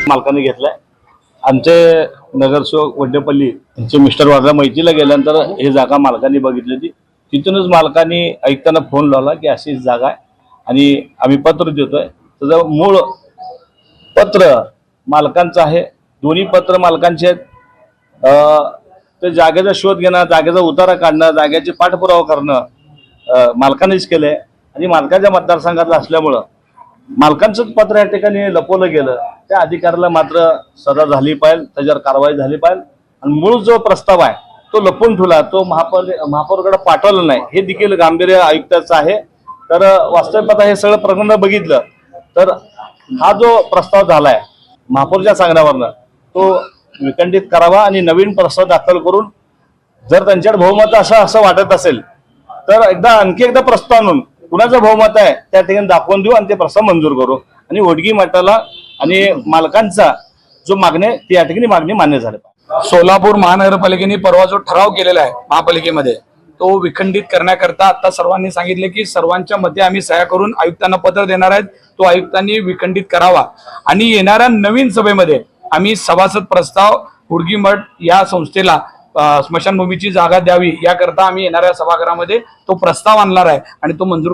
मालकाने घेतलाय। आमचे नगरसेवक वड्डेपल्ली यांचे मिस्टर वारला माहितीला गेल्यानंतर हे जागा मालकाने बघितली होती। तिथूनच मालकाने आयुक्तांना फोन लावला की अशी जागा आहे आणि आम्ही पत्र देतोय। त्याचं मूळ पत्र मालकांचं आहे, दोन्ही पत्र मालकांचे आहेत। ते जागेचा शोध घेणं, जागेचा उतारा काढणं, जागेचे पाठपुरावा करणं मालकानेच केलंय आणि मालकाच्या मतदारसंघातलं असल्यामुळं मालकांचंच पत्र या ठिकाणी लपवलं गेलं। त्या अधिकाऱ्याला मात्र सजा झाली पाहिजे, त्याच्यावर कारवाई झाली पाहिजे आणि मूळ जो प्रस्ताव आहे तो लपवून ठेवला, तो महापौरकडे पाठवला नाही, हे देखील गांभीर्य आयुक्ताचं आहे। तर वास्तविक आता हे सगळं प्रकरण बघितलं तर हा जो प्रस्ताव झालाय महापौरच्या सांगण्यावरनं तो विखंडित करावा आणि नवीन प्रस्ताव दाखल करून जर त्यांच्याकडे बहुमत असं वाटत असेल तर आणखी एकदा प्रस्ताव आणून कुणाचं बहुमत आहे त्या ठिकाणी दाखवून देऊ आणि ते प्रस्ताव मंजूर करू आणि वडगी मठाला आणि मालकांचा जो मागणी आहे ती या ठिकाणी मागणी मान्य झाली। सोलापूर महानगरपालिकेने परवा जो ठराव केलेला आहे महापालिकेमध्ये तो विखंडित करण्याकरता आता सर्वांनी सांगितले की सर्वांच्या मते आम्ही सह्या करून आयुक्तांना पत्र देणार आहेत, तो आयुक्तांनी विखंडित करावा आणि येणाऱ्या नवीन सभेमध्ये आम्ही सभासद प्रस्ताव हुडगी मठ या संस्थेला स्मशानभूमीची जागा द्यावी याकरता आम्ही येणाऱ्या सभागृहामध्ये तो प्रस्ताव आणणार आहे आणि तो मंजूर